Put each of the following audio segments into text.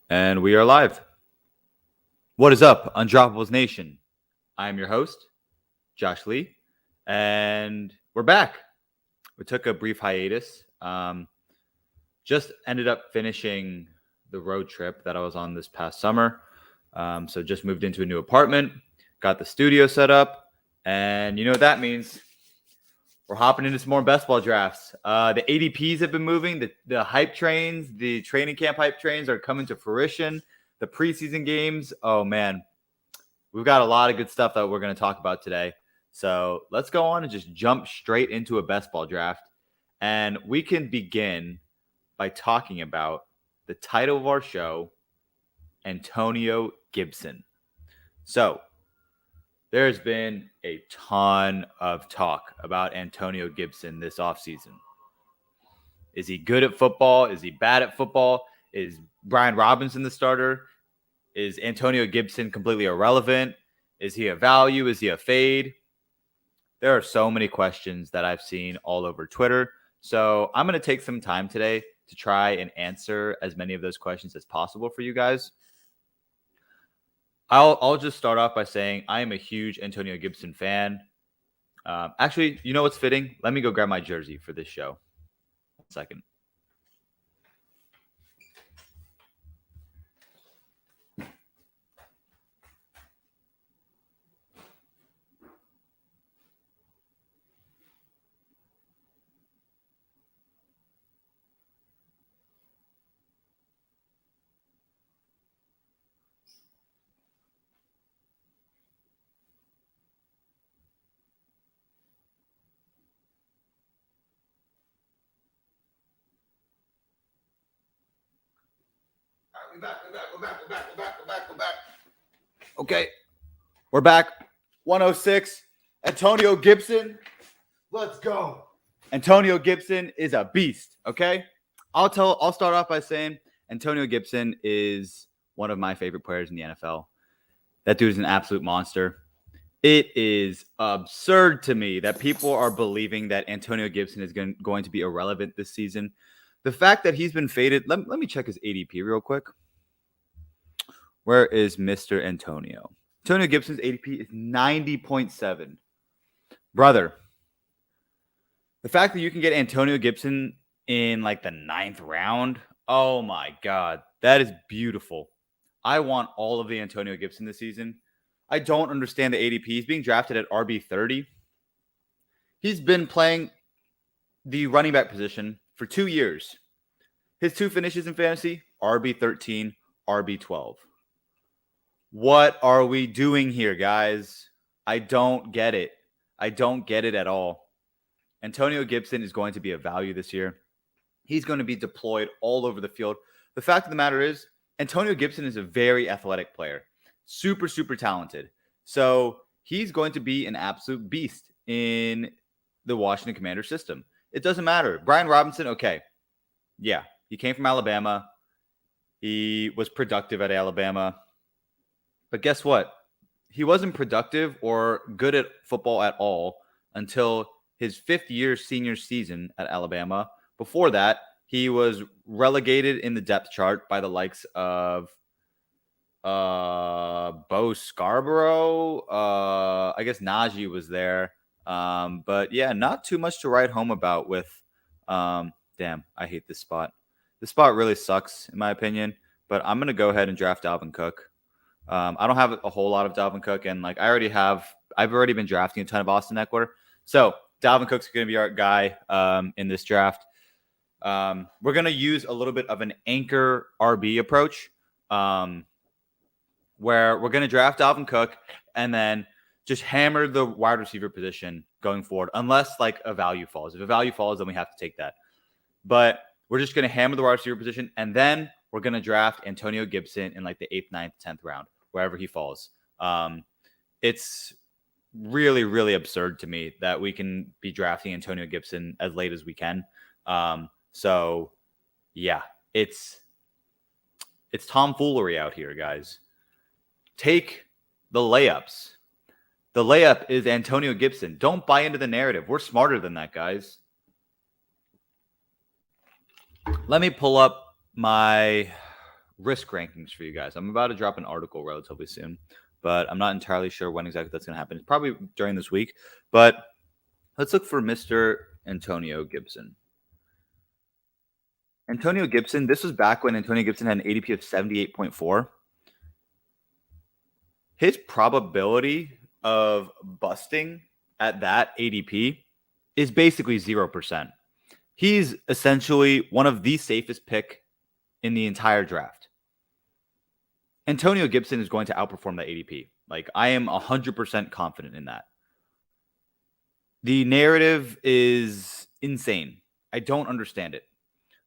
And we are live. What is up, Undroppables Nation? I am your host, Josh Lee, and we're back. We took a brief hiatus. Just ended up finishing the road trip that I was on this past summer. So just moved into a new apartment, got the studio set up, and you know what that means. We're hopping into some more best ball drafts. The ADPs have been moving. The hype trains, the training camp hype trains are coming to fruition. The preseason games, oh man, we've got a lot of good stuff that we're going to talk about today. So let's go on and just jump straight into a best ball draft. And we can begin by talking about the title of our show, Antonio Gibson. So there's been a ton of talk about Antonio Gibson this offseason. Is he good at football? Is he bad at football? Is Brian Robinson the starter? Is Antonio Gibson completely irrelevant? Is he a value? Is he a fade? There are so many questions that I've seen all over Twitter. So I'm going to take some time today to try and answer as many of those questions as possible for you guys. I'll just start off by saying I am a huge Antonio Gibson fan. Actually, you know what's fitting? Let me go grab my jersey for this show. 1 second. We're back. Okay, we're back. 106. Antonio Gibson. Let's go. Antonio Gibson is a beast. Okay, I'll start off by saying Antonio Gibson is one of my favorite players in the NFL. That dude is an absolute monster. It is absurd to me that people are believing that Antonio Gibson is going to be irrelevant this season. The fact that he's been faded. Let me check his ADP real quick. Where is Mr. Antonio? Antonio Gibson's ADP is 90.7. Brother, the fact that you can get Antonio Gibson in like the 9th round, oh my God, that is beautiful. I want all of the Antonio Gibson this season. I don't understand the ADP. He's being drafted at RB 30. He's been playing the running back position for 2 years. His 2 finishes in fantasy, RB 13, RB 12. What are we doing here, guys? I don't get it. I don't get it at all. Antonio Gibson is going to be a value this year. He's going to be deployed all over the field. The fact of the matter is, Antonio Gibson is a very athletic player. Super, super talented. So he's going to be an absolute beast in the Washington Commanders system. It doesn't matter. Brian Robinson, okay. Yeah, he came from Alabama. He was productive at Alabama. But guess what? He wasn't productive or good at football at all until his 5th year senior season at Alabama. Before that, he was relegated in the depth chart by the likes of Bo Scarborough. I guess Najee was there. But yeah, not too much to write home about with damn, I hate this spot. This spot really sucks in my opinion, but I'm going to go ahead and draft Alvin Cook. I don't have a whole lot of Dalvin Cook, and like I've already been drafting a ton of Austin Eckler. So Dalvin Cook's going to be our guy in this draft. We're going to use a little bit of an anchor RB approach where we're going to draft Dalvin Cook and then just hammer the wide receiver position going forward, unless like a value falls. If a value falls, then we have to take that. But we're just going to hammer the wide receiver position, and then we're going to draft Antonio Gibson in like the 8th, 9th, 10th round, wherever he falls. It's really, really absurd to me that we can be drafting Antonio Gibson as late as we can. So, yeah, it's tomfoolery out here, guys. Take the layups. The layup is Antonio Gibson. Don't buy into the narrative. We're smarter than that, guys. Let me pull up my risk rankings for you guys. I'm about to drop an article relatively soon, but I'm not entirely sure when exactly that's going to happen. It's probably during this week, but let's look for Mr. Antonio Gibson. Antonio Gibson, this was back when Antonio Gibson had an ADP of 78.4. His probability of busting at that ADP is basically 0%. He's essentially one of the safest pick in the entire draft. Antonio Gibson is going to outperform that ADP. Like, I am 100% confident in that. The narrative is insane. I don't understand it,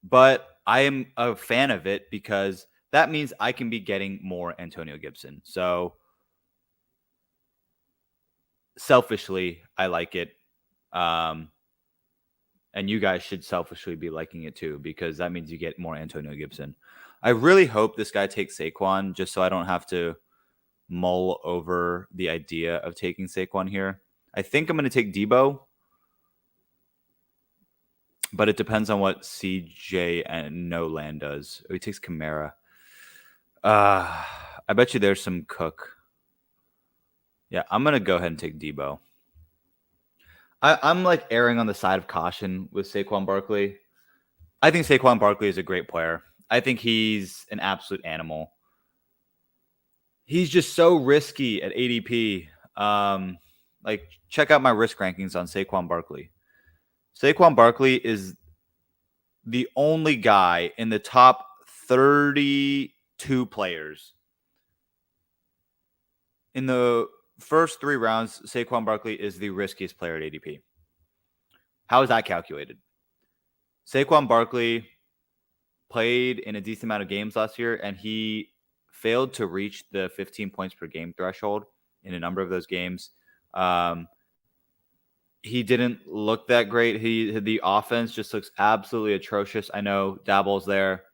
but I am a fan of it because that means I can be getting more Antonio Gibson. So selfishly, I like it. And you guys should selfishly be liking it too, because that means you get more Antonio Gibson. I really hope this guy takes Saquon just so I don't have to mull over the idea of taking Saquon here. I think I'm going to take Debo, but it depends on what CJ and Nolan does. Oh, he takes Kamara. I bet you there's some Cook. Yeah, I'm going to go ahead and take Debo. I'm like erring on the side of caution with Saquon Barkley. I think Saquon Barkley is a great player. I think he's an absolute animal. He's just so risky at ADP. Like, check out my risk rankings on Saquon Barkley. Saquon Barkley is the only guy in the top 32 players. In the first 3 rounds, Saquon Barkley is the riskiest player at ADP. How is that calculated? Saquon Barkley played in a decent amount of games last year, and he failed to reach the 15 points per game threshold in a number of those games. He didn't look that great. The offense just looks absolutely atrocious. I know Dabble's there.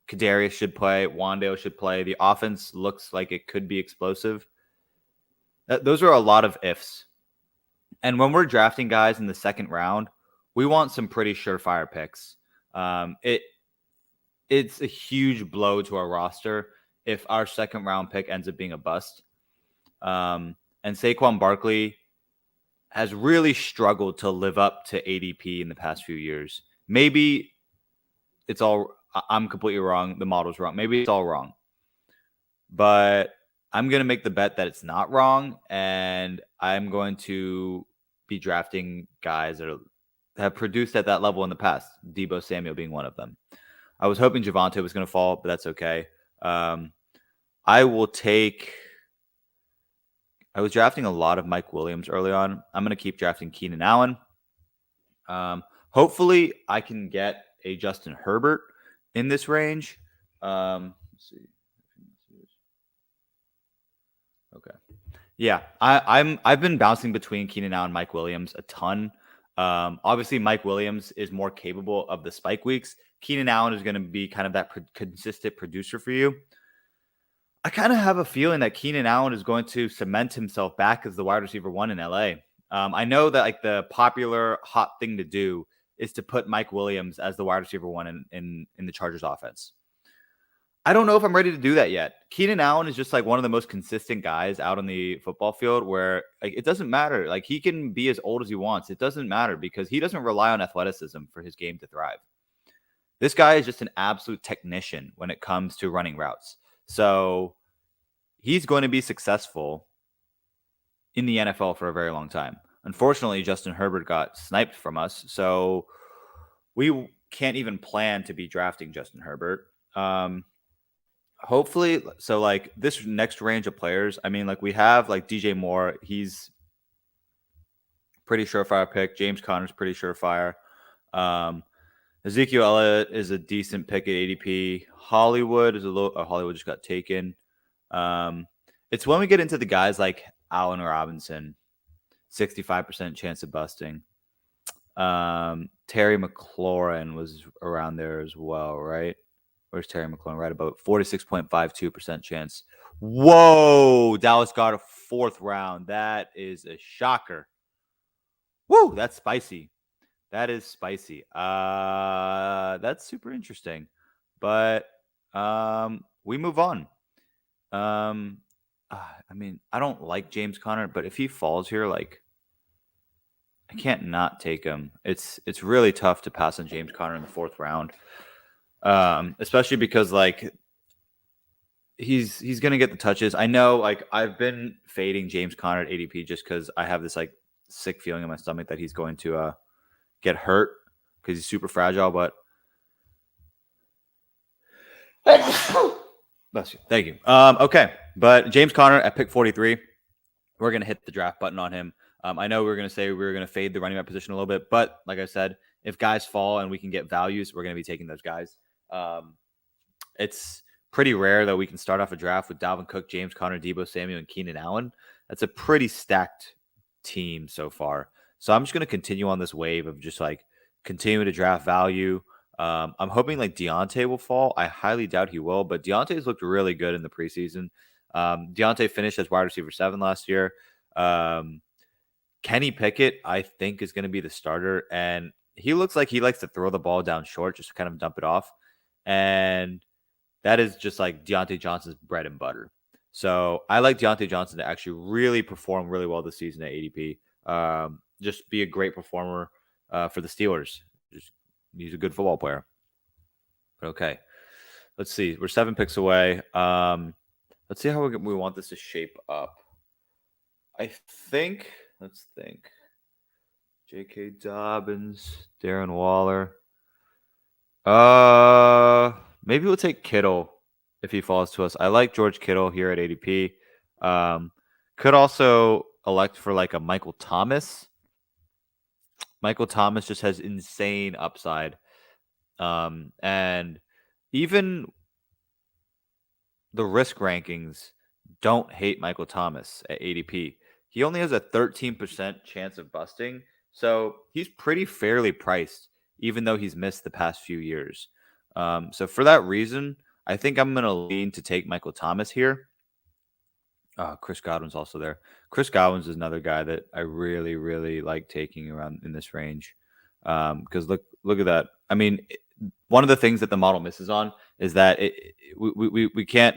Kadarius should play. Wandale should play. The offense looks like it could be explosive. Those are a lot of ifs. And when we're drafting guys in the second round, we want some pretty surefire picks. It's a huge blow to our roster if our second round pick ends up being a bust. And Saquon Barkley has really struggled to live up to ADP in the past few years. Maybe I'm completely wrong. The model's wrong. Maybe it's all wrong. But I'm going to make the bet that it's not wrong, and I'm going to be drafting guys that have produced at that level in the past, Debo Samuel being one of them. I was hoping Javonte was going to fall, but that's okay. I was drafting a lot of Mike Williams early on. I'm going to keep drafting Keenan Allen. Hopefully, I can get a Justin Herbert in this range. Let's see. Okay. Yeah, I've been bouncing between Keenan Allen and Mike Williams a ton. Obviously, Mike Williams is more capable of the spike weeks. Keenan Allen is going to be kind of that consistent producer for you. I kind of have a feeling that Keenan Allen is going to cement himself back as the wide receiver 1 in LA. I know that like the popular hot thing to do is to put Mike Williams as the wide receiver 1 in the Chargers offense. I don't know if I'm ready to do that yet. Keenan Allen is just like one of the most consistent guys out on the football field where like it doesn't matter. Like he can be as old as he wants. It doesn't matter because he doesn't rely on athleticism for his game to thrive. This guy is just an absolute technician when it comes to running routes. So he's going to be successful in the NFL for a very long time. Unfortunately, Justin Herbert got sniped from us. So we can't even plan to be drafting Justin Herbert. Hopefully, so like this next range of players, I mean, like we have like DJ Moore, he's pretty surefire pick. James Conner's pretty surefire. Ezekiel Elliott is a decent pick at ADP. Hollywood is Hollywood just got taken. It's when we get into the guys like Allen Robinson, 65% chance of busting. Terry McLaurin was around there as well, right? Where's Terry McLaurin? Right about 46.52% chance. Whoa! Dallas got a 4th round. That is a shocker. Woo! That's spicy. That is spicy. That's super interesting. but we move on. I mean, I don't like James Conner, but if he falls here, like, I can't not take him. It's really tough to pass on James Conner in the 4th round, especially because like he's gonna get the touches. I know, like, I've been fading James Conner at ADP just because I have this like sick feeling in my stomach that he's going to get hurt because he's super fragile. But bless you, thank you. Okay, but James Conner at pick 43, we're gonna hit the draft button on him. I know we were going to say we were going to fade the running back position a little bit, but like I said, if guys fall and we can get values, we're going to be taking those guys. It's pretty rare that we can start off a draft with Dalvin Cook, James Conner, Deebo Samuel, and Keenan Allen. That's a pretty stacked team so far. So I'm just going to continue on this wave of just like continuing to draft value. I'm hoping like Deontay will fall. I highly doubt he will, but Deontay's looked really good in the preseason. Deontay finished as wide receiver 7 last year. Kenny Pickett, I think, is going to be the starter, and he looks like he likes to throw the ball down short just to kind of dump it off, and that is just like Deontay Johnson's bread and butter. So I like Deontay Johnson to actually really perform really well this season at ADP. Just be a great performer for the Steelers. He's a good football player. But okay, let's see. We're 7 picks away. Let's see how we want this to shape up. I think... Let's think. J.K. Dobbins, Darren Waller. Maybe we'll take Kittle if he falls to us. I like George Kittle here at ADP. Could also elect for like a Michael Thomas. Michael Thomas just has insane upside. And even the risk rankings don't hate Michael Thomas at ADP. He only has a 13% chance of busting, so he's pretty fairly priced, even though he's missed the past few years. So for that reason, I think I'm going to lean to take Michael Thomas here. Chris Godwin's also there. Chris Godwin's is another guy that I really, really like taking around in this range. Because look at that. I mean, one of the things that the model misses on is that we can't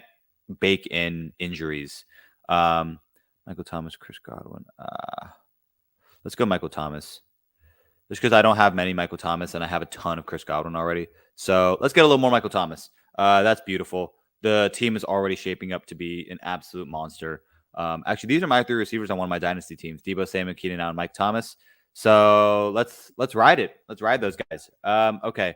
bake in injuries. Michael Thomas, Chris Godwin. Let's go Michael Thomas. Just because I don't have many Michael Thomas and I have a ton of Chris Godwin already. So let's get a little more Michael Thomas. That's beautiful. The team is already shaping up to be an absolute monster. Actually, these are my 3 receivers on one of my dynasty teams: Deebo Samuel, Keenan Allen, Mike Thomas. So let's ride it. Let's ride those guys. Okay.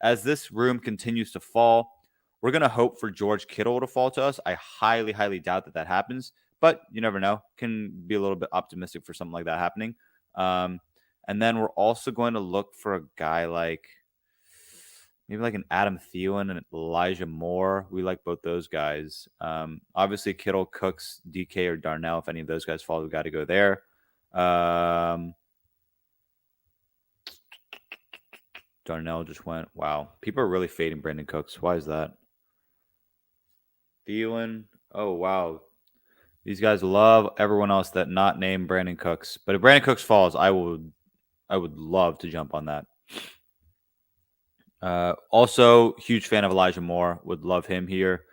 As this room continues to fall, we're going to hope for George Kittle to fall to us. I highly, highly doubt that happens. But you never know. Can be a little bit optimistic for something like that happening. And then we're also going to look for a guy like maybe like an Adam Thielen and Elijah Moore. We like both those guys. Obviously, Kittle, Cooks, DK, or Darnell. If any of those guys fall, we've got to go there. Darnell just went. Wow. People are really fading Brandon Cooks. Why is that? Thielen. Oh, wow. These guys love everyone else that not named Brandon Cooks. But if Brandon Cooks falls, I would love to jump on that. Also, huge fan of Elijah Moore. Would love him here.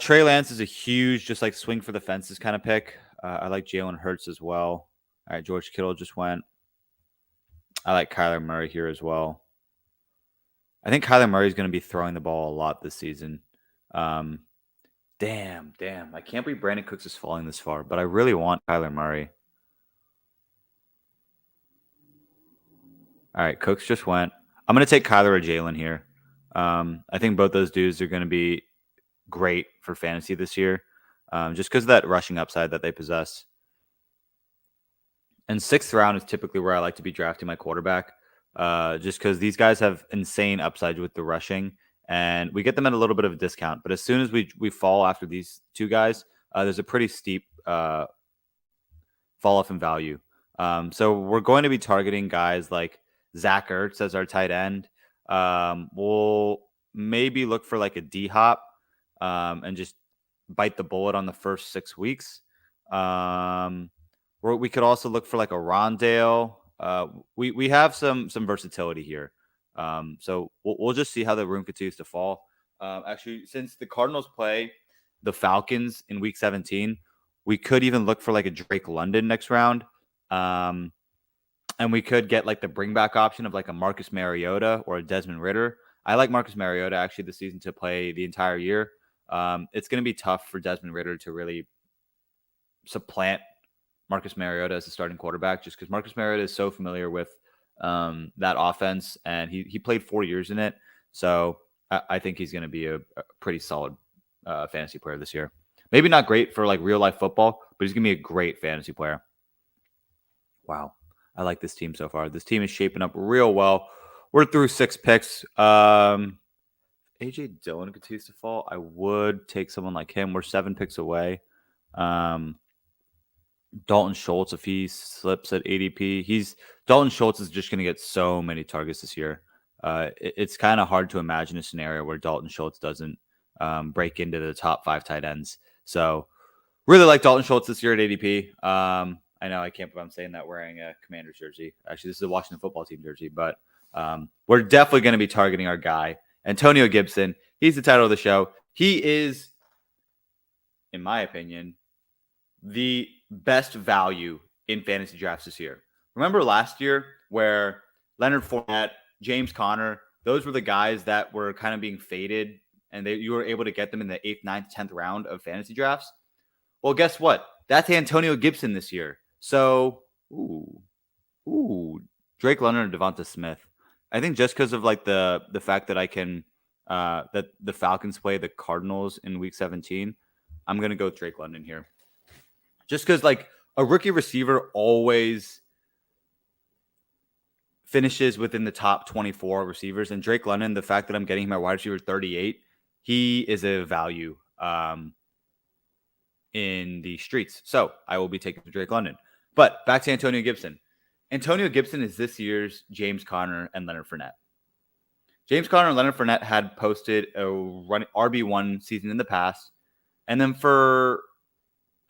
Trey Lance is a huge, just like swing for the fences kind of pick. I like Jalen Hurts as well. All right, George Kittle just went. I like Kyler Murray here as well. I think Kyler Murray is going to be throwing the ball a lot this season. Damn. I can't believe Brandon Cooks is falling this far, but I really want Kyler Murray. All right, Cooks just went. I'm going to take Kyler or Jalen here. I think both those dudes are going to be great for fantasy this year, just because of that rushing upside that they possess. And 6th round is typically where I like to be drafting my quarterback, just because these guys have insane upside with the rushing. And we get them at a little bit of a discount. But as soon as we fall after these 2 guys, there's a pretty steep fall off in value. So we're going to be targeting guys like Zach Ertz as our tight end. We'll maybe look for like a D-Hop and just bite the bullet on the first 6 weeks. We could also look for like a Rondale. We have some versatility here. So we'll just see how the room continues to fall. Actually, since the Cardinals play the Falcons in Week 17, we could even look for like a Drake London next round. And we could get like the bring back option of like a Marcus Mariota or a Desmond Ridder. I like Marcus Mariota actually this season to play the entire year. It's going to be tough for Desmond Ridder to really supplant Marcus Mariota as a starting quarterback, just because Marcus Mariota is so familiar with that offense, and he played 4 years in it. So I think he's going to be a pretty solid fantasy player this year. Maybe not great for like real life football, but he's going to be a great fantasy player. Wow. I like this team so far. This team is shaping up real well. We're through 6 picks. AJ Dillon continues to fall. I would take someone like him. We're 7 picks away. Dalton Schultz, if he slips at ADP, Dalton Schultz is just going to get so many targets this year. It's kind of hard to imagine a scenario where Dalton Schultz doesn't break into the top 5 tight ends. So really like Dalton Schultz this year at ADP. I know I can't believe I'm saying that wearing a Commanders jersey. Actually, this is a Washington football team jersey, but we're definitely going to be targeting our guy, Antonio Gibson. He's the title of the show. He is, in my opinion, the best value in fantasy drafts this year. Remember last year where Leonard Fournette, James Conner, those were the guys that were kind of being faded, and you were able to get them in the 8th, 9th, 10th round of fantasy drafts? Well, guess what? That's Antonio Gibson this year. So, Drake London or Devonta Smith. I think just because of like the fact that I can that the Falcons play the Cardinals in Week 17, I'm gonna go with Drake London here. Just because like a rookie receiver always finishes within the top 24 receivers, and Drake London, the fact that I'm getting him at wide receiver 38, he is a value in the streets. So I will be taking Drake London. But back to Antonio Gibson. Antonio Gibson is this year's James Conner and Leonard Fournette. James Conner and Leonard Fournette had posted a RB1 season in the past. And then for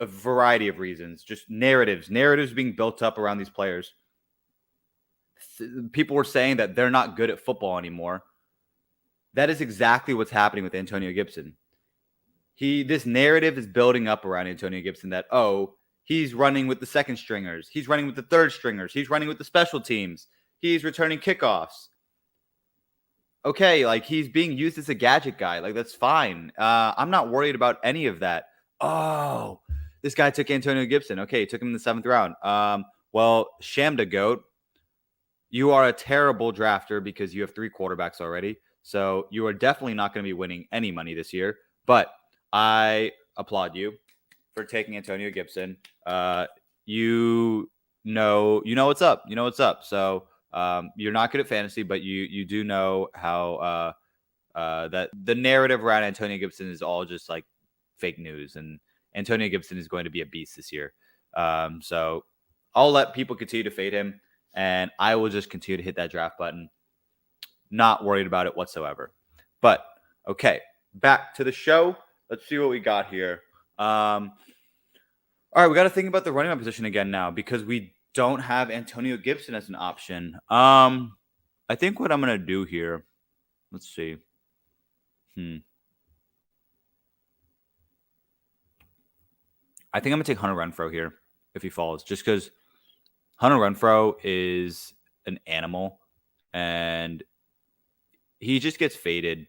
a variety of reasons, just narratives being built up around these players. People were saying that they're not good at football anymore. That is exactly what's happening with Antonio Gibson. This narrative is building up around Antonio Gibson that, he's running with the second stringers. He's running with the third stringers. He's running with the special teams. He's returning kickoffs. Okay, like he's being used as a gadget guy. Like that's fine. I'm not worried about any of that. Oh, this guy took Antonio Gibson. Okay, he took him in the 7th round. Well, Shamda Goat, you are a terrible drafter because you have 3 quarterbacks already. So you are definitely not going to be winning any money this year. But I applaud you for taking Antonio Gibson. You know what's up. You know what's up. So you're not good at fantasy, but you do know how that the narrative around Antonio Gibson is all just like fake news, and Antonio Gibson is going to be a beast this year. So I'll let people continue to fade him, and I will just continue to hit that draft button. Not worried about it whatsoever. But okay, back to the show. Let's see what we got here. All right, we got to think about the running back position again now because we don't have Antonio Gibson as an option. I think what I'm going to do here, let's see. I think I'm going to take Hunter Renfrow here if he falls, just because Hunter Renfrow is an animal and he just gets faded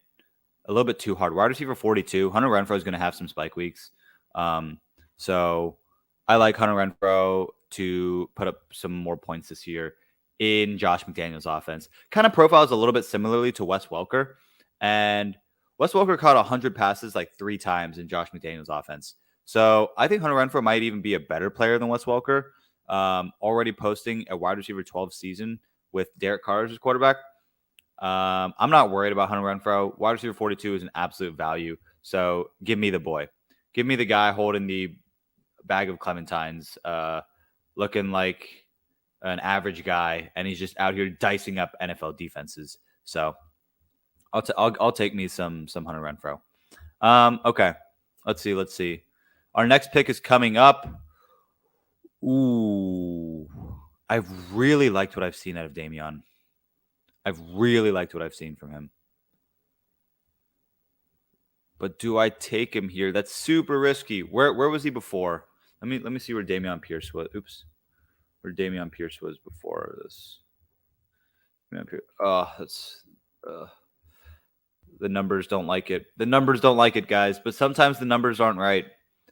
a little bit too hard. Wide receiver 42. Hunter Renfrow is going to have some spike weeks. So I like Hunter Renfrow to put up some more points this year in Josh McDaniels' offense. Kind of profiles a little bit similarly to Wes Welker. And Wes Welker caught 100 passes like 3 times in Josh McDaniels' offense. So I think Hunter Renfrow might even be a better player than Wes Welker. Already posting a wide receiver 12 season with Derek Carr as his quarterback. I'm not worried about Hunter Renfrow. Wide receiver 42 is an absolute value. So give me the boy. Give me the guy holding the bag of clementines, looking like an average guy, and he's just out here dicing up NFL defenses. So I'll take me some Hunter Renfrow. Okay, let's see. Our next pick is coming up. Ooh, I've really liked what I've seen out of Dameon. I've really liked what I've seen from him. But do I take him here? That's super risky. Where was he before? Let me see where Dameon Pierce was. Oops. Where Dameon Pierce was before this. Oh, that's the numbers don't like it. The numbers don't like it, guys. But sometimes the numbers aren't right.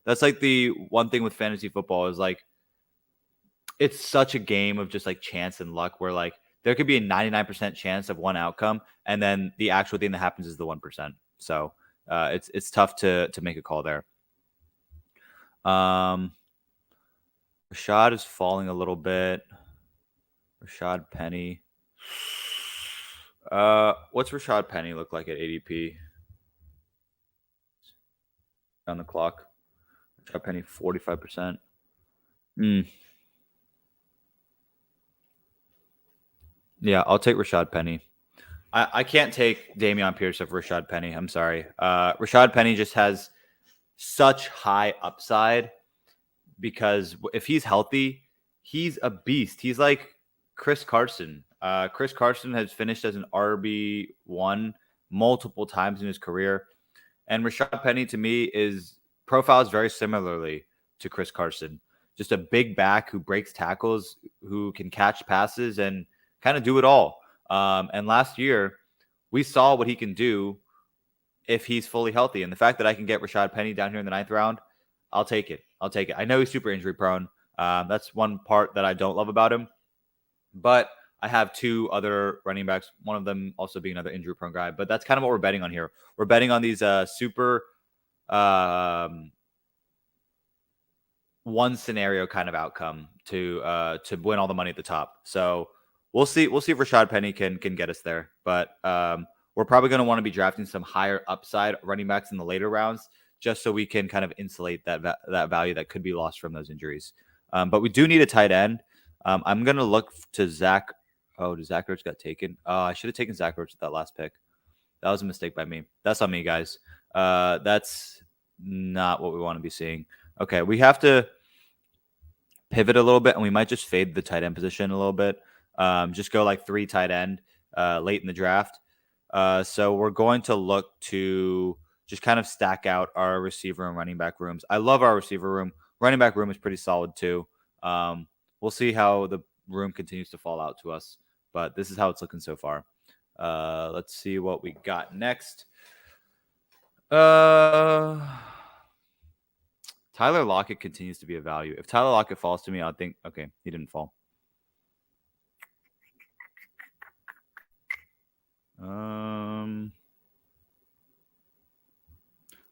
That's like the one thing with fantasy football is like it's such a game of just like chance and luck where like there could be a 99% chance of one outcome, and then the actual thing that happens is the 1%. So it's tough to make a call there. Rashad is falling a little bit. Rashad Penny. What's Rashad Penny look like at ADP? On the clock. Rashad Penny 45%. Yeah, I'll take Rashad Penny. I can't take Dameon Pierce over Rashad Penny. I'm sorry. Rashad Penny just has such high upside because if he's healthy, he's a beast. He's like Chris Carson. Chris Carson has finished as an RB1 multiple times in his career. And Rashad Penny, to me, profiles very similarly to Chris Carson. Just a big back who breaks tackles, who can catch passes and kind of do it all. And last year, we saw what he can do if he's fully healthy. And the fact that I can get Rashad Penny down here in the 9th round, I'll take it. I know he's super injury prone. That's one part that I don't love about him. But I have 2 other running backs, one of them also being another injury prone guy. But that's kind of what we're betting on here. We're betting on these super one scenario kind of outcome to win all the money at the top. So we'll see if Rashad Penny can get us there. But we're probably going to want to be drafting some higher upside running backs in the later rounds, just so we can kind of insulate that value that could be lost from those injuries. But we do need a tight end. I'm going to look to Zach. Oh, did Zach Ertz got taken? I should have taken Zach Ertz with that last pick. That was a mistake by me. That's on me, guys. That's not what we want to be seeing. Okay, we have to pivot a little bit, and we might just fade the tight end position a little bit. Just go like 3 tight end late in the draft. So we're going to look to just kind of stack out our receiver and running back rooms. I love our receiver room. Running back room is pretty solid too. We'll see how the room continues to fall out to us, but this is how it's looking so far. Let's see what we got next. Tyler Lockett continues to be a value. If Tyler Lockett falls to me, I'll think, okay, he didn't fall.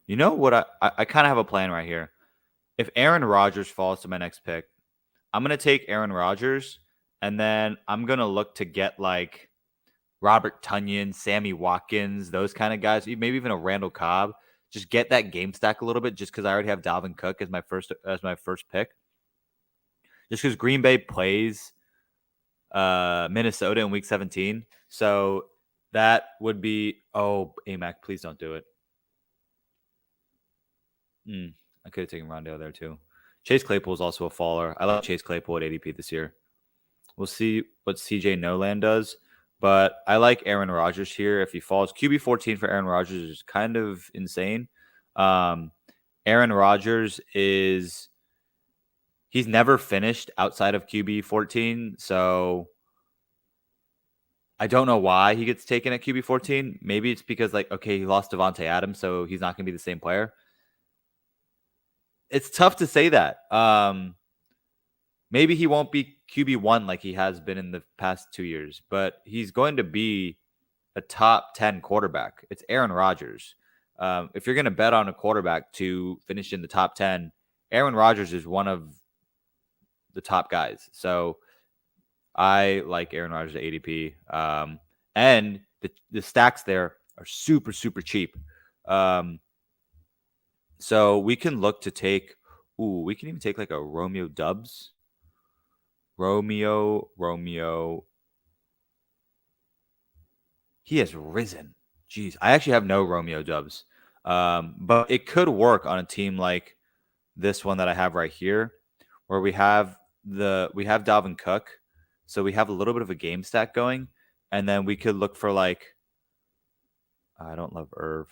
You know what? I kind of have a plan right here. If Aaron Rodgers falls to my next pick, I'm going to take Aaron Rodgers, and then I'm going to look to get like Robert Tonyan, Sammy Watkins, those kind of guys, maybe even a Randall Cobb. Just get that game stack a little bit just because I already have Dalvin Cook as my first pick. Just because Green Bay plays Minnesota in Week 17. So that would be, AMAC, please don't do it. I could have taken Rondale there too. Chase Claypool is also a faller. I love Chase Claypool at ADP this year. We'll see what CJ Nolan does, but I like Aaron Rodgers here. If he falls, QB 14 for Aaron Rodgers is kind of insane. Aaron Rodgers he's never finished outside of QB 14, so I don't know why he gets taken at QB 14. Maybe it's because he lost Devontae Adams, so he's not going to be the same player. It's tough to say that. Maybe he won't be QB1 like he has been in the past 2 years, but he's going to be a top 10 quarterback. It's Aaron Rodgers. If you're going to bet on a quarterback to finish in the top 10, Aaron Rodgers is one of the top guys. So I like Aaron Rodgers at ADP. And the stacks there are super, super cheap. So we can look to take, we can even take like a Romeo Dubs. Romeo. He has risen. Jeez, I actually have no Romeo Dubs. But it could work on a team like this one that I have right here, where we have Dalvin Cook. So we have a little bit of a game stack going. And then we could look for like, I don't love Irv,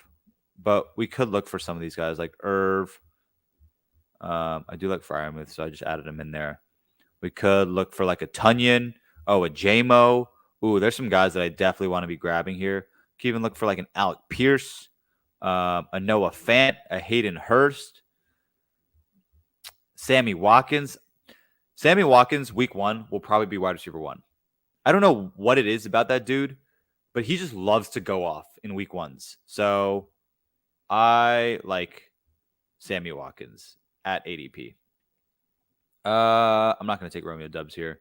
but we could look for some of these guys like Irv. I do like Fryermuth, so I just added him in there. We could look for like a Tunyon. Oh, a JMO. Ooh, there's some guys that I definitely want to be grabbing here. Could even look for like an Alec Pierce, a Noah Fant, a Hayden Hurst, Sammy Watkins. Sammy Watkins, week 1, will probably be wide receiver 1. I don't know what it is about that dude, but he just loves to go off in week 1s. So I like Sammy Watkins at ADP. I'm not going to take Romeo Dubs here.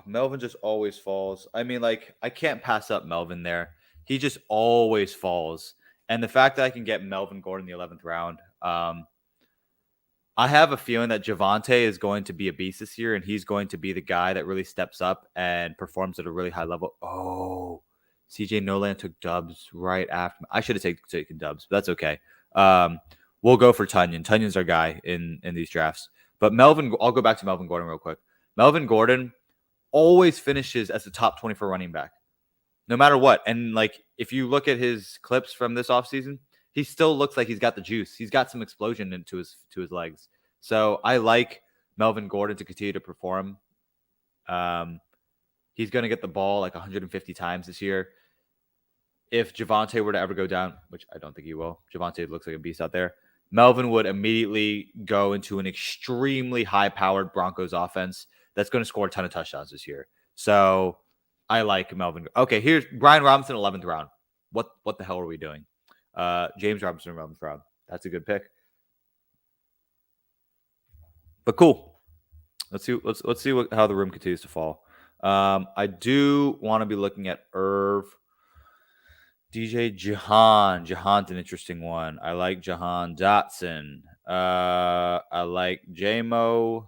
Melvin just always falls. I mean, like, I can't pass up Melvin there. He just always falls. And the fact that I can get Melvin Gordon in the 11th round, I have a feeling that Javonte is going to be a beast this year, and he's going to be the guy that really steps up and performs at a really high level. Oh, CJ Noland took Dubs right after. I should have taken Dubs, but that's okay. We'll go for Tunyon. Tunyon's our guy in these drafts. But Melvin, I'll go back to Melvin Gordon real quick. Melvin Gordon always finishes as the top 24 running back, no matter what. And like, if you look at his clips from this offseason, he still looks like he's got the juice. He's got some explosion into his legs. So I like Melvin Gordon to continue to perform. He's going to get the ball like 150 times this year. If Javonte were to ever go down, which I don't think he will, Javonte looks like a beast out there, Melvin would immediately go into an extremely high-powered Broncos offense that's going to score a ton of touchdowns this year. So I like Melvin. Okay, here's Brian Robinson, 11th round. What the hell are we doing? James Robinson, 11th round. That's a good pick. But cool. Let's see how the room continues to fall. I do want to be looking at Irv. DJ Jahan. Jahan's an interesting one. I like Jahan Dotson. I like JMO.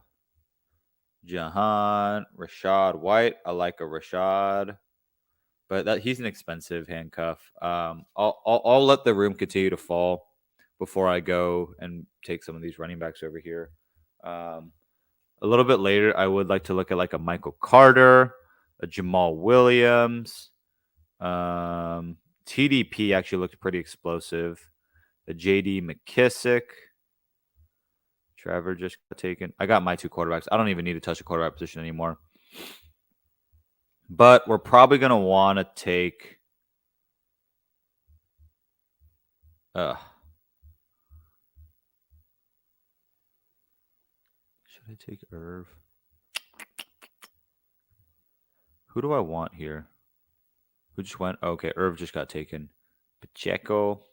Jahan. Rashad White. I like a Rashad. But he's an expensive handcuff. I'll let the room continue to fall before I go and take some of these running backs over here. A little bit later, I would like to look at like a Michael Carter, a Jamal Williams. TDP actually looked pretty explosive. A JD McKissick. Trevor just got taken. I got my 2 quarterbacks. I don't even need to touch the quarterback position anymore. But we're probably going to want to take... should I take Irv? Who do I want here? Who just went? Oh, okay, Irv just got taken. Pacheco.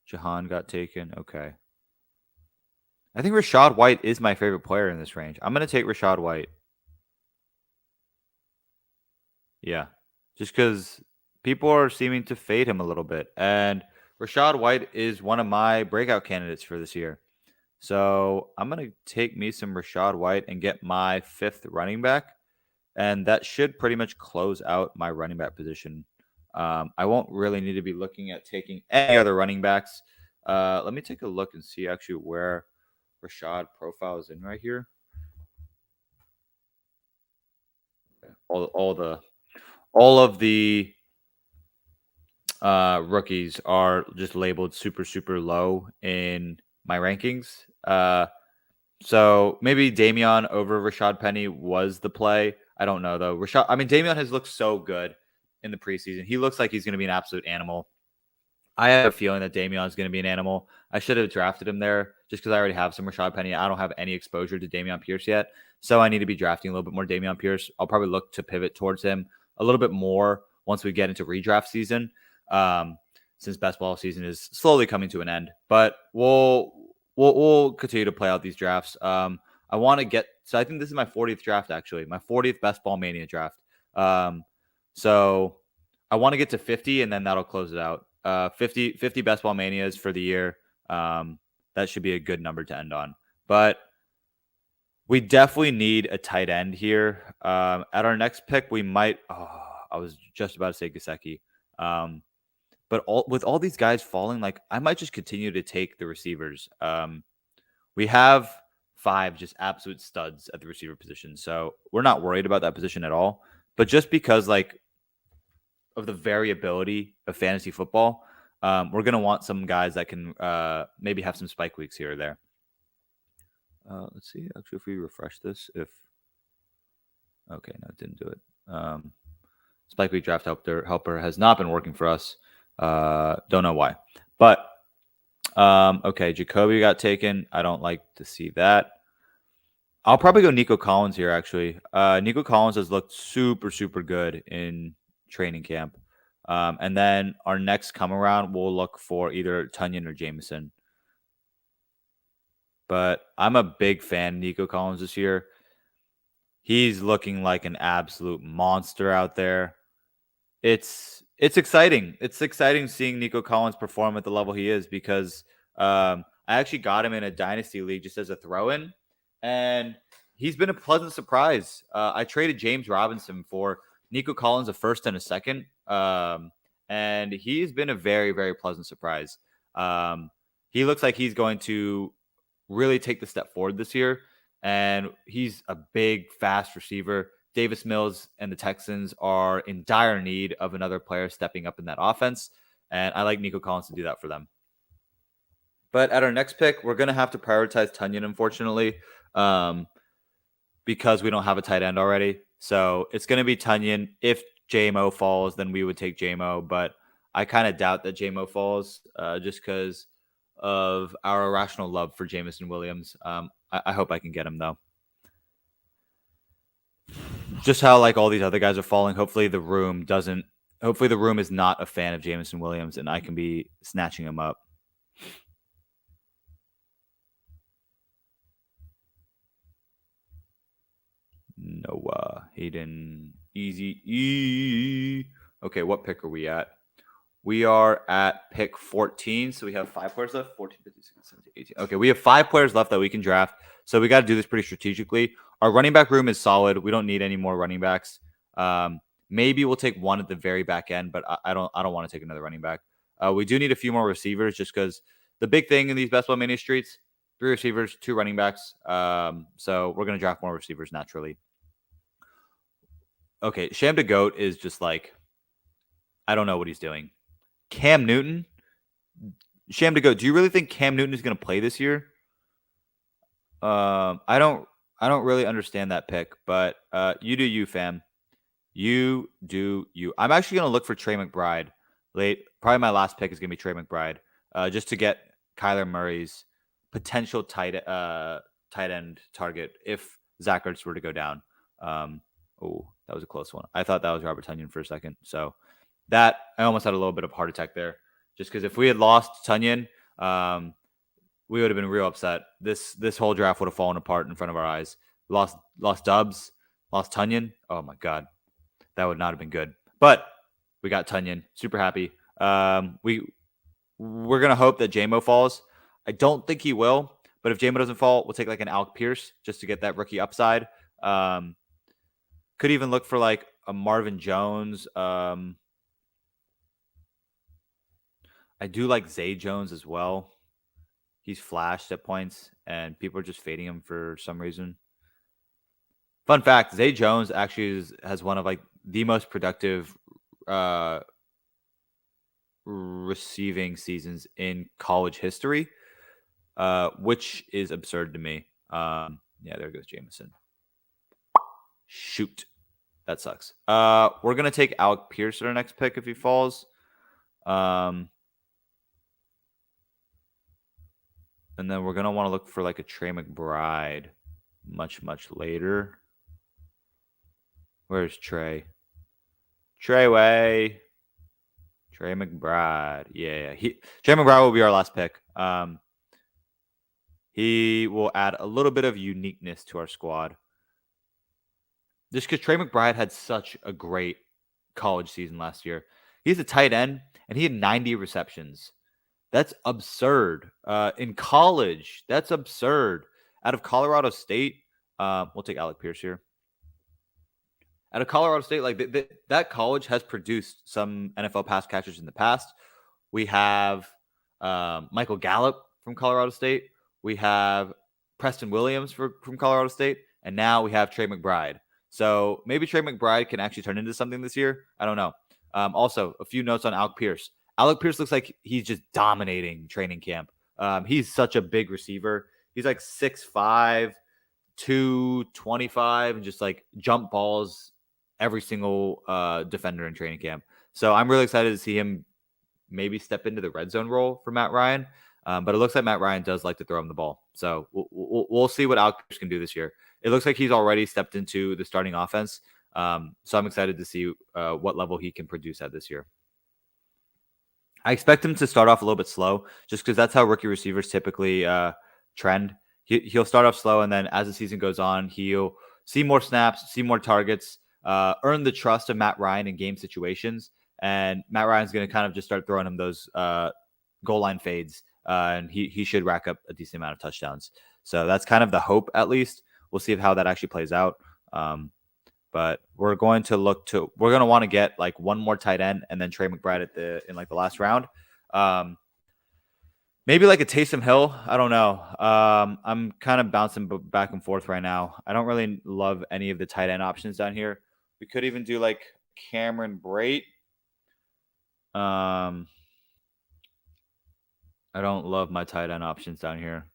Jahan got taken. Okay. I think Rashad White is my favorite player in this range. I'm going to take Rashad White. Yeah. Just because people are seeming to fade him a little bit. And Rashad White is one of my breakout candidates for this year. So I'm going to take me some Rashad White and get my 5th running back. And that should pretty much close out my running back position. I won't really need to be looking at taking any other running backs. Let me take a look and see actually where Rashad profile is in right here. All of the rookies are just labeled super, super low in my rankings. So maybe Dameon over Rashad Penny was the play. I don't know, though. Dameon has looked so good in the preseason. He looks like he's going to be an absolute animal. I have a feeling that Dameon is going to be an animal. I should have drafted him there just because I already have some Rashad Penny. I don't have any exposure to Dameon Pierce yet. So I need to be drafting a little bit more Dameon Pierce. I'll probably look to pivot towards him a little bit more once we get into redraft season, since best ball season is slowly coming to an end. But we'll continue to play out these drafts. I want to get – so I think this is my 40th draft, actually. My 40th Best Ball Mania draft. So I want to get to 50, and then that'll close it out. 50 Best Ball Manias for the year. That should be a good number to end on. But we definitely need a tight end here. At our next pick, we might – I was just about to say Gesicki. But with all these guys falling, like I might just continue to take the receivers. We have 5 just absolute studs at the receiver position. So we're not worried about that position at all. But just because like of the variability of fantasy football, we're going to want some guys that can maybe have some spike weeks here or there. Let's see. Actually, if we refresh this, okay, no, it didn't do it. Spike week draft helper has not been working for us. Don't know why. But okay, Jacoby got taken. I don't like to see that. I'll probably go Nico Collins here, actually. Nico Collins has looked super, super good in training camp. And then our next come around, we'll look for either Tunyon or Jameson. But I'm a big fan of Nico Collins this year. He's looking like an absolute monster out there. It's exciting. It's exciting seeing Nico Collins perform at the level he is because I actually got him in a dynasty league just as a throw-in, and he's been a pleasant surprise. I traded James Robinson for Nico Collins, a first and a second, and he's been a very, very pleasant surprise. He looks like he's going to really take the step forward this year, and he's a big, fast receiver. Davis Mills and the Texans are in dire need of another player stepping up in that offense, and I like Nico Collins to do that for them. But at our next pick, we're going to have to prioritize Tunyon, unfortunately, because we don't have a tight end already. So it's going to be Tunyon. If JMO falls, then we would take JMO, but I kind of doubt that JMO falls just because of our irrational love for Jameson Williams. I hope I can get him, though. Just how like all these other guys are falling. Hopefully the room is not a fan of Jameson Williams, and I can be snatching him up. Noah, Hayden, easy. Okay, what pick are we at? We are at pick 14, so we have 5 players left. 14, 15, 16, 17, 18. Okay, we have 5 players left that we can draft, so we got to do this pretty strategically. Our running back room is solid. We don't need any more running backs. Maybe we'll take one at the very back end, but I don't want to take another running back. We do need a few more receivers just because the big thing in these Best Ball Mania streets, 3 receivers, 2 running backs. So we're going to draft more receivers naturally. Okay, Sham to Goat is just like, I don't know what he's doing. Cam Newton, Sham to Goat. Do you really think Cam Newton is going to play this year? I don't really understand that pick, but you do you, fam. You do you. I'm actually going to look for Trey McBride late. Probably my last pick is going to be Trey McBride, just to get Kyler Murray's potential tight end target if Zach Ertz were to go down. Oh, that was a close one. I thought that was Robert Tunyon for a second. So that I almost had a little bit of a heart attack there, just because if we had lost Tunyon, we would have been real upset. This whole draft would have fallen apart in front of our eyes. Lost Dubs, lost Tunyon. Oh my God, that would not have been good. But we got Tunyon. Super happy. We're gonna hope that JMO falls. I don't think he will, but if JMO doesn't fall, we'll take like an Alec Pierce just to get that rookie upside. Could even look for like a Marvin Jones. I do like Zay Jones as well. He's flashed at points, and people are just fading him for some reason. Fun fact, Zay Jones actually has one of like the most productive receiving seasons in college history, which is absurd to me. Yeah, there goes Jameson. Shoot. That sucks. We're going to take Alec Pierce at our next pick if he falls. And then we're going to want to look for like a Trey McBride much later. Where's Trey? Trey McBride. Yeah. Trey McBride will be our last pick. He will add a little bit of uniqueness to our squad. Just because Trey McBride had such a great college season last year. He's a tight end, and he had 90 receptions. That's absurd. In college, that's absurd. Out of Colorado State, we'll take Alec Pierce here. Out of Colorado State, like that college has produced some NFL pass catchers in the past. We have Michael Gallup from Colorado State. We have Preston Williams from Colorado State, and now we have Trey McBride. So maybe Trey McBride can actually turn into something this year. I don't know. Also, a few notes on Alec Pierce. Alec Pierce looks like he's just dominating training camp. He's such a big receiver. He's like 6'5", 225, and just like jump balls every single defender in training camp. So I'm really excited to see him maybe step into the red zone role for Matt Ryan. But it looks like Matt Ryan does like to throw him the ball. So we'll see what Alec Pierce can do this year. It looks like he's already stepped into the starting offense. So I'm excited to see what level he can produce at this year. I expect him to start off a little bit slow just because that's how rookie receivers typically trend. He'll start off slow, and then as the season goes on, he'll see more snaps, see more targets, earn the trust of Matt Ryan in game situations. And Matt Ryan's going to kind of just start throwing him those goal line fades, and he should rack up a decent amount of touchdowns. So that's kind of the hope, at least. We'll see how that actually plays out. But we're going to want to get like one more tight end and then Trey McBride in the last round. Maybe like a Taysom Hill. I don't know. I'm kind of bouncing back and forth right now. I don't really love any of the tight end options down here. We could even do like Cameron Brate. I don't love my tight end options down here.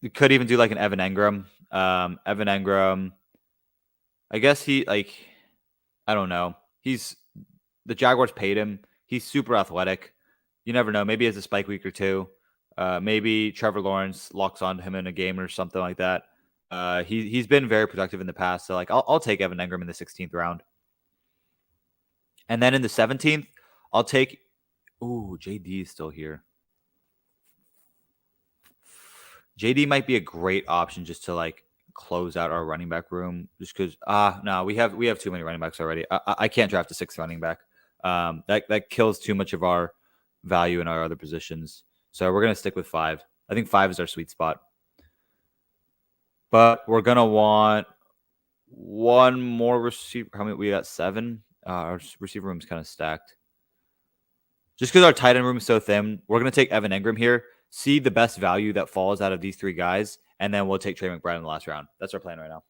We could even do like an Evan Engram. Evan Engram, I guess I don't know. The Jaguars paid him. He's super athletic. You never know. Maybe he has a spike week or two. Maybe Trevor Lawrence locks onto him in a game or something like that. He's been very productive in the past. So like I'll take Evan Engram in the 16th round. And then in the 17th, I'll take JD is still here. JD might be a great option just to like close out our running back room, just because no, we have too many running backs already. I can't draft a 6th running back. That kills too much of our value in our other positions. So we're gonna stick with 5. I think 5 is our sweet spot. But we're gonna want one more receiver. How many? We got 7. Our receiver room is kind of stacked. Just because our tight end room is so thin, we're gonna take Evan Engram here. See the best value that falls out of these 3 guys, and then we'll take Trey McBride in the last round. That's our plan right now.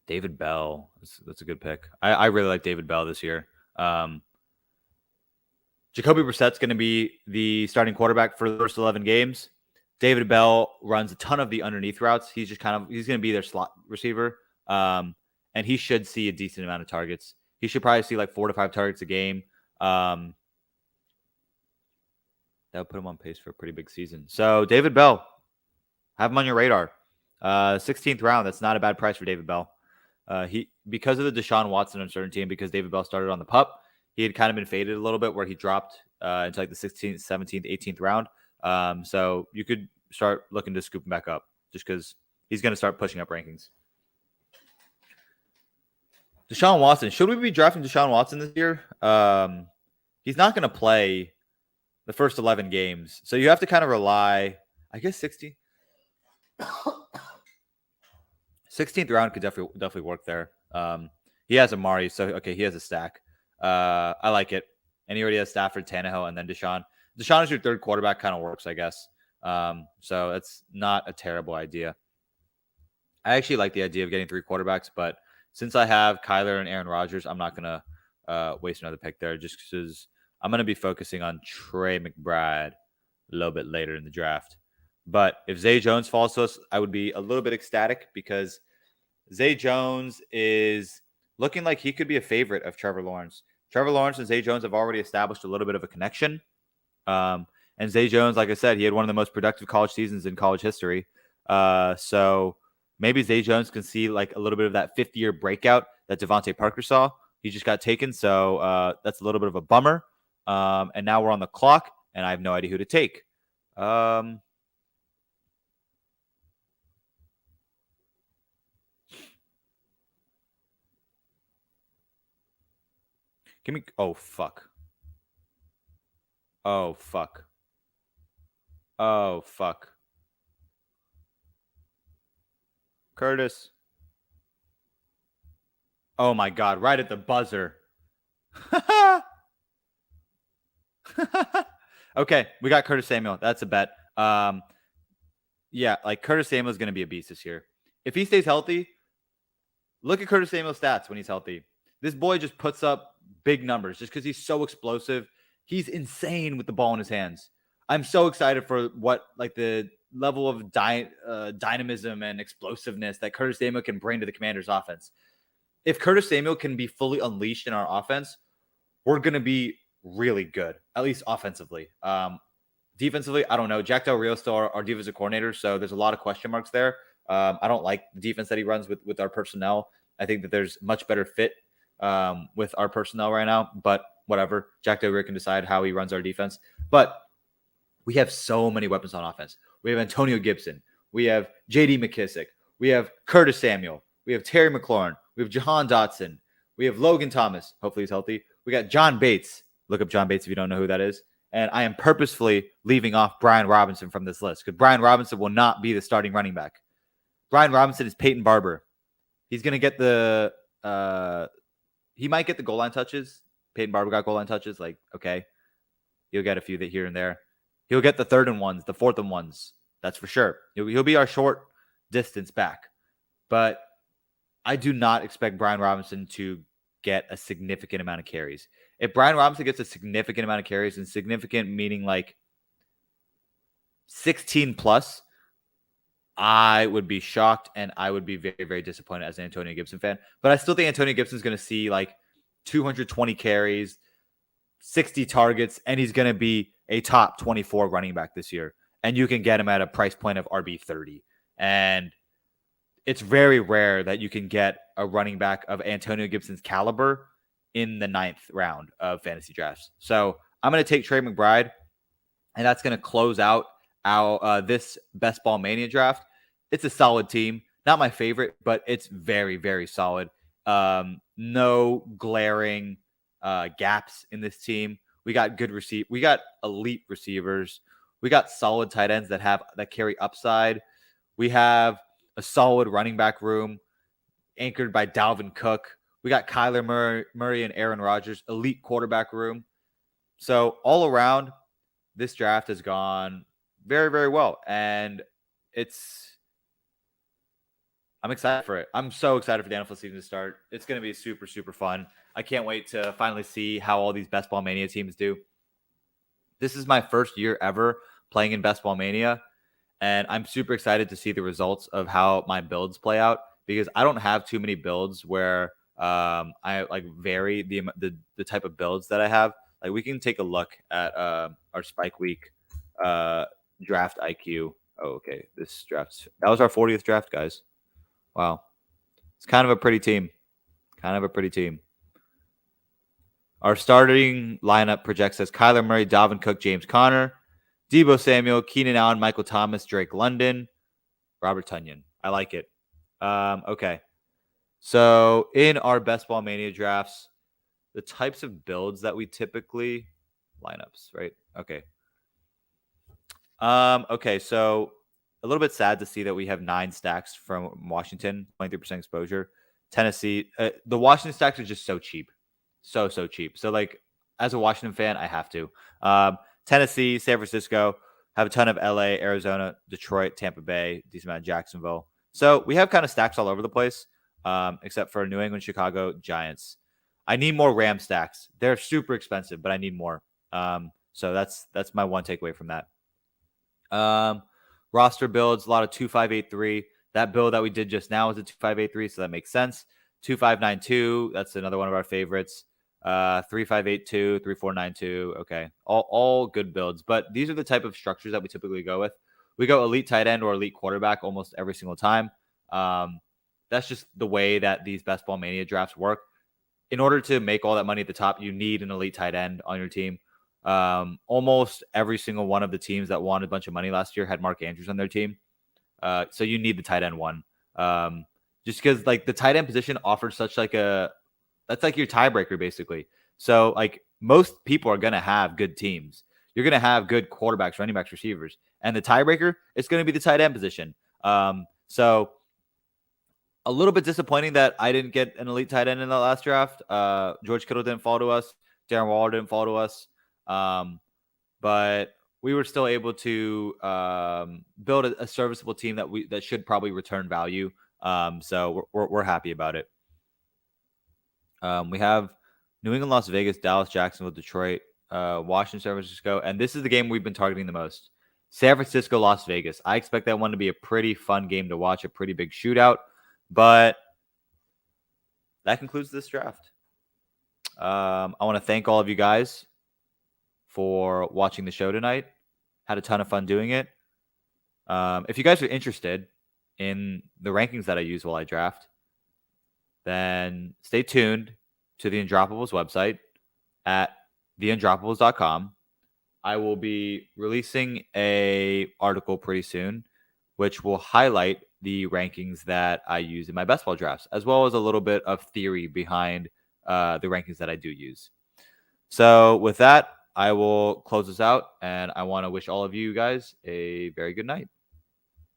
David Bell. That's a good pick. I really like David Bell this year. Jacoby Brissett's going to be the starting quarterback for the first 11 games. David Bell runs a ton of the underneath routes. He's going to be their slot receiver. And he should see a decent amount of targets. He should probably see like 4 to 5 targets a game. That would put him on pace for a pretty big season. So David Bell, have him on your radar. 16th round. That's not a bad price for David Bell. Because of the Deshaun Watson uncertainty and because David Bell started on the PUP, he had kind of been faded a little bit where he dropped into like the 16th, 17th, 18th round. So you could start looking to scoop him back up just because he's going to start pushing up rankings. Deshaun Watson. Should we be drafting Deshaun Watson this year? He's not going to play the first 11 games. So you have to kind of rely, I guess 16th round could definitely work there. He has Amari, so okay, he has a stack. I like it. And he already has Stafford, Tannehill, and then Deshaun. Deshaun is your 3rd quarterback, kind of works, I guess. So it's not a terrible idea. I actually like the idea of getting 3 quarterbacks, but since I have Kyler and Aaron Rodgers, I'm not going to waste another pick there just because I'm going to be focusing on Trey McBride a little bit later in the draft. But if Zay Jones falls to us, I would be a little bit ecstatic because Zay Jones is looking like he could be a favorite of Trevor Lawrence. Trevor Lawrence and Zay Jones have already established a little bit of a connection. And Zay Jones, like I said, he had one of the most productive college seasons in college history. So maybe Zay Jones can see like a little bit of that 5th-year breakout that Devontae Parker saw. He just got taken, so that's a little bit of a bummer. And now we're on the clock, and I have no idea who to take. Give me. Oh, fuck. Oh, fuck. Oh, fuck. Curtis. Oh my God, right at the buzzer. Okay, we got Curtis Samuel. That's a bet. Yeah, like Curtis Samuel is going to be a beast this year. If he stays healthy, look at Curtis Samuel's stats when he's healthy. This boy just puts up big numbers just because he's so explosive. He's insane with the ball in his hands. I'm so excited for what like the level of dynamism and explosiveness that Curtis Samuel can bring to the Commanders' offense. If Curtis Samuel can be fully unleashed in our offense, we're going to be really good, at least offensively. Defensively, I don't know. Jack Del Rio is still our defensive coordinator, so there's a lot of question marks there. I don't like the defense that he runs with our personnel. I think that there's much better fit with our personnel right now, but whatever. Jack Del Rio can decide how he runs our defense. But we have so many weapons on offense. We have Antonio Gibson. We have J.D. McKissick. We have Curtis Samuel. We have Terry McLaurin. We have Jahan Dotson. We have Logan Thomas. Hopefully he's healthy. We got John Bates. Look up John Bates if you don't know who that is. And I am purposefully leaving off Brian Robinson from this list because Brian Robinson will not be the starting running back. Brian Robinson is Peyton Barber. He's going to get he might get the goal line touches. Peyton Barber got goal line touches. Like, okay, he'll get a few that here and there. He'll get the 3rd and 1s, the 4th and 1s. That's for sure. He'll be our short distance back. But I do not expect Brian Robinson to get a significant amount of carries. If Brian Robinson gets a significant amount of carries, and significant meaning like 16 plus, I would be shocked and I would be very, very disappointed as an Antonio Gibson fan. But I still think Antonio Gibson is going to see like 220 carries, 60 targets, and he's going to be a top 24 running back this year. And you can get him at a price point of RB30. And it's very rare that you can get a running back of Antonio Gibson's caliber in the 9th round of fantasy drafts. So I'm going to take Trey McBride, and that's going to close out our this Best Ball Mania draft. It's a solid team. Not my favorite, but it's very, very solid. No glaring gaps in this team. We got good we got elite receivers. We got solid tight ends that carry upside. We have a solid running back room anchored by Dalvin Cook. We got Kyler Murray and Aaron Rodgers, elite quarterback room. So all around, this draft has gone very, very well. And I'm excited for it. I'm so excited for the NFL season to start. It's going to be super, super fun. I can't wait to finally see how all these Best Ball Mania teams do. This is my first year ever playing in Best Ball Mania, and I'm super excited to see the results of how my builds play out because I don't have too many builds where I like vary the type of builds that I have. Like we can take a look at our Spike Week draft IQ. Oh, okay. This draft, that was our 40th draft, guys. Wow. It's kind of a pretty team. Our starting lineup projects as Kyler Murray, Dalvin Cook, James Conner, Deebo Samuel, Keenan Allen, Michael Thomas, Drake London, Robert Tonyan. I like it. Okay. So in our Best Ball Mania drafts, the types of builds that we typically lineups, right? Okay. Okay. So a little bit sad to see that we have 9 stacks from Washington, 23% exposure. Tennessee, the Washington stacks are just so cheap. So cheap. So like as a Washington fan, I have to. Tennessee, San Francisco, have a ton of LA, Arizona, Detroit, Tampa Bay, decent amount of Jacksonville. So we have kind of stacks all over the place, except for New England, Chicago, Giants. I need more Ram stacks. They're super expensive, but I need more. So that's my one takeaway from that. Roster builds, a lot of 2583. That build that we did just now is a 2583, so that makes sense. 2592, that's another one of our favorites. 3582, 3492. Okay. All good builds, but these are the type of structures that we typically go with. We go elite tight end or elite quarterback almost every single time. That's just the way that these Best Ball Mania drafts work. In order to make all that money at the top, you need an elite tight end on your team. Almost every single one of the teams that won a bunch of money last year had Mark Andrews on their team. So you need the tight end one. Just because like the tight end position offers such like that's like your tiebreaker basically. So like most people are going to have good teams. You're going to have good quarterbacks, running backs, receivers. And the tiebreaker is going to be the tight end position. So A little bit disappointing that I didn't get an elite tight end in the last draft. George Kittle didn't fall to us. Darren Waller didn't fall to us. But we were still able to build a serviceable team that should probably return value. So we're happy about it. We have New England, Las Vegas, Dallas, Jacksonville, Detroit, Washington, San Francisco, and this is the game we've been targeting the most. San Francisco, Las Vegas. I expect that one to be a pretty fun game to watch, a pretty big shootout. But that concludes this draft. I want to thank all of you guys for watching the show tonight. Had a ton of fun doing it. If you guys are interested in the rankings that I use while I draft, then stay tuned to the Undroppables website at theundroppables.com. I will be releasing an article pretty soon, which will highlight the rankings that I use in my best ball drafts, as well as a little bit of theory behind the rankings that I do use. So with that, I will close this out, and I want to wish all of you guys a very good night.